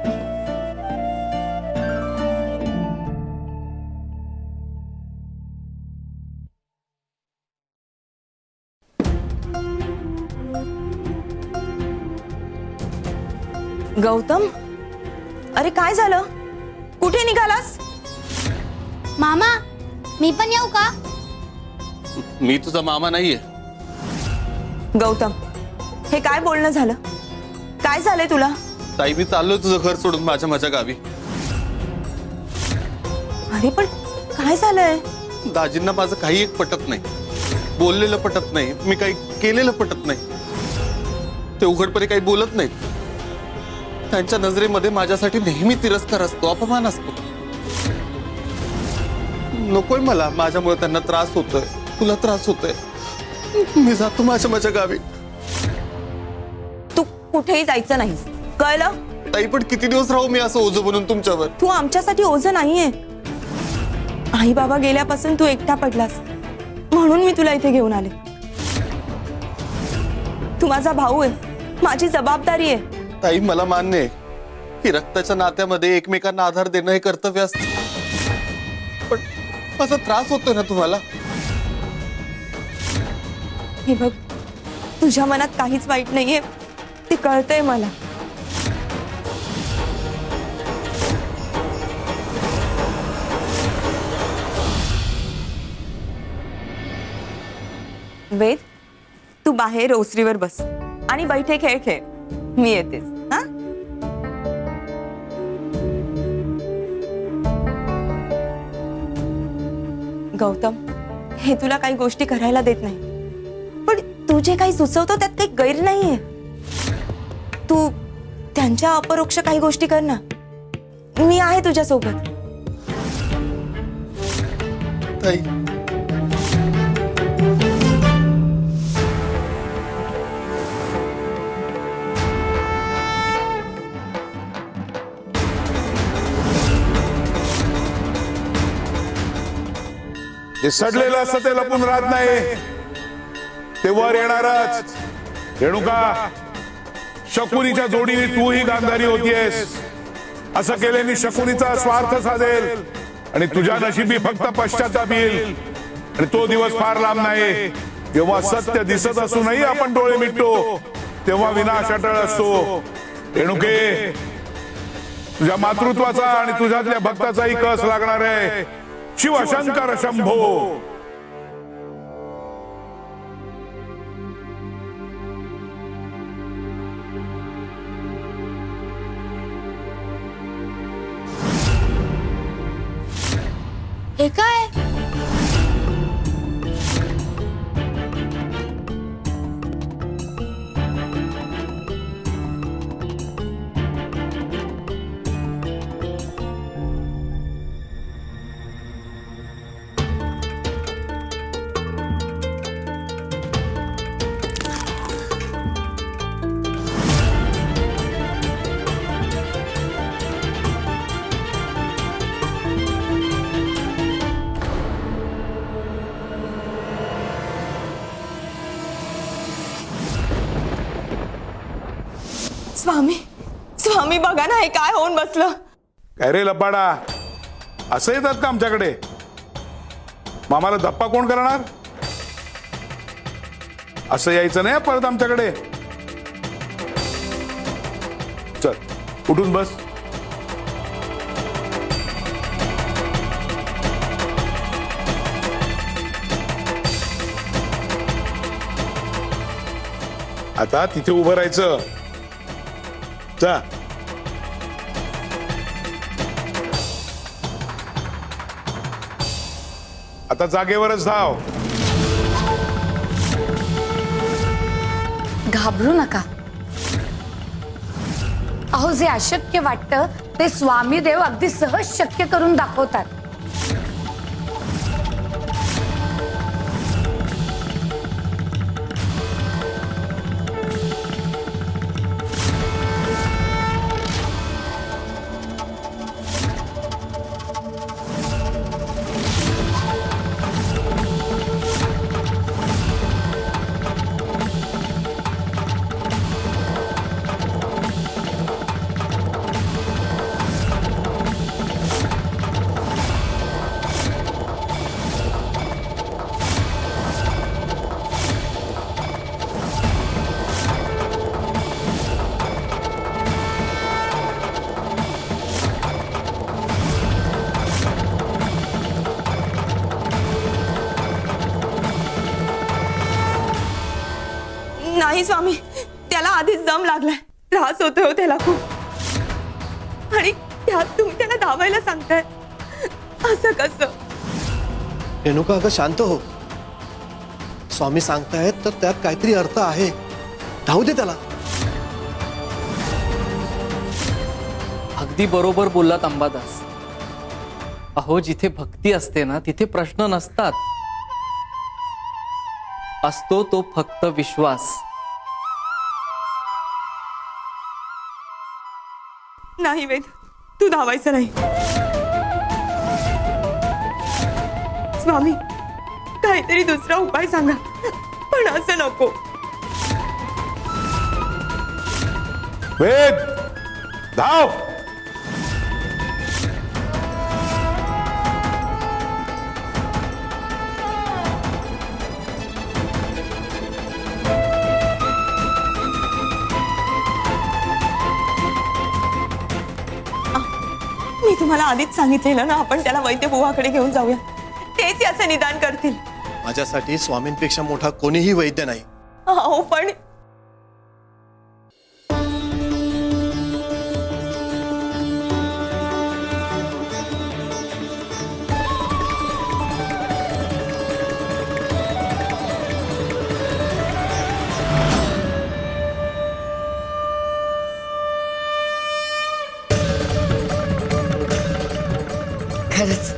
गौतम, अरे काय झालं? कुठे निघालास? मामा मी पण येऊ का? मी तुझा मामा नाहीये. गौतम, हे काय बोलणं झालं? काय झालंय तुला? ताई, मी चाललोय तुझं घर सोडून माझ्या गावी. अरे पण काय झालंय? दाजींना माझं काही एक पटत नाही, बोललेलं पटत नाही, मी काही केलेलं पटत नाही. ते उघडपणे काही बोलत नाहीत. त्यांच्या नजरेमध्ये माझ्यासाठी नेहमी तिरस्कार असतो, अपमान असतो. नकोय मला, माझ्यामुळे त्यांना त्रास होतोय, तुला त्रास होतोय. मी जातो माझ्या गावी. तू कुठेही जायचं नाहीस, कळलं? ताई पण किती दिवस राहू मी असं ओझं बनून तुमच्यावर? तू आमच्यासाठी ओझं नाहीये. आई बाबा गेल्यापासून तू एकटा पडलास, म्हणून मी तुला इथे घेऊन आले. तू माझा भाऊ आहे, माझी जबाबदारी आहे. ताई मला मान्य आहे की रक्ताच्या नात्यामध्ये एकमेकांना आधार देणं हे कर्तव्य असतं, पण माझा त्रास होतोय ना तुम्हाला. हे बघ, तुझ्या मनात काहीच वाईट नाहीये, ते कळतंय मला. वेद, तू बाहेर ओसरीवर बस आणि बैठे खेळ खेळ. मी येतेच. हा, गौतम, हे तुला काही गोष्टी करायला देत नाही, पण तू जे काही सुचवतो त्यात काही गैर नाहीये. तू त्यांच्या अपरोक्ष काही गोष्टी कर ना, मी आहे तुझ्या सोबत. ताई जे सडलेलं असतं ते लपून राहत नाही, ते वर येणारच. रेणुका, शकुनीच्या जोडीने तूही गांधारी होतीयस. असं केल्याने शकुनीचा स्वार्थ साधेल आणि तुझ्या नशिबी फक्त पश्चाताप येईल. आणि तो दिवस फार लांब नाही जेव्हा सत्य दिसत असूनही आपण डोळे मिटतो, तेव्हा विनाश अटळ असतो. रेणुके, तुझ्या मातृत्वाचा आणि तुझ्यातल्या भक्ताचाही कस लागणार आहे. शिवशंकर शंभो. हे काय? स्वामी, स्वामी बघा ना, हे काय होऊन बसलं. काय रे लबाडा, असं येतात का आमच्याकडे? मामाला धप्पा कोण करणार? असं यायचं नाही परत आमच्याकडे. चल उठून बस. आता तिथे उभं राहायचं. जा. आता जागेवरच धाव. घाबरू नका. अहो, जे अशक्य वाटतं ते स्वामी देव अगदी सहज शक्य करून दाखवतात. नाही स्वामी, त्याला आधीच दम लागलाय, त्रास होतोय त्याला खूप. आणि त्यात तुम्ही त्याला धावायला सांगताय. असं असं कसं? रेणुका अगं शांत हो. स्वामी सांगतायत तर त्यात काहीतरी अर्थ आहे. धावू दे त्याला. अगदी बरोबर बोललात अंबादास. अहो जिथे भक्ती असते ना तिथे प्रश्न नसतात. असतो तो फक्त विश्वास. नाही वेद, तू धावायचं नाही. स्वामी, काहीतरी दुसरा उपाय सांगा, पण असं नको. वेद, धाव. मी तुम्हाला आधीच सांगितलेलं ना, आपण त्याला वैद्य बुवाकडे घेऊन जाऊया. तेच याचं निदान करतील. माझ्यासाठी स्वामींपेक्षा मोठा कोणीही वैद्य नाही. अहो पण खरंच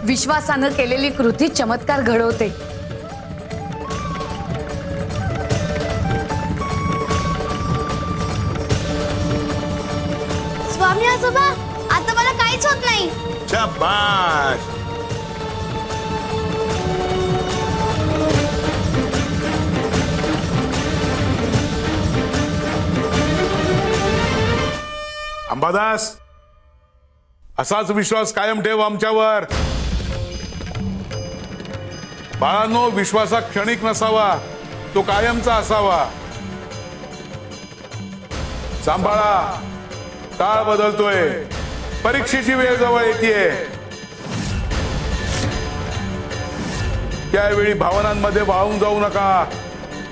विश्वासानं केलेली कृती चमत्कार घडवते. स्वामी आजोबा, आता मला काहीच होत नाही. शाबास. अंबादास, असाच विश्वास कायम ठेव आमच्यावर. बाळांनो, विश्वासा क्षणिक नसावा, तो कायमचा असावा. सांभाळा, काळ बदलतोय, परीक्षेची वेळ जवळ येतेय. त्यावेळी भावनांमध्ये वाहून जाऊ नका.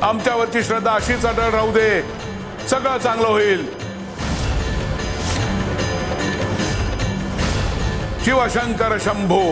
आमच्यावरची श्रद्धा अशीच अटळ राहू दे. सगळं चांगलं होईल. शिवशंकर शंभो.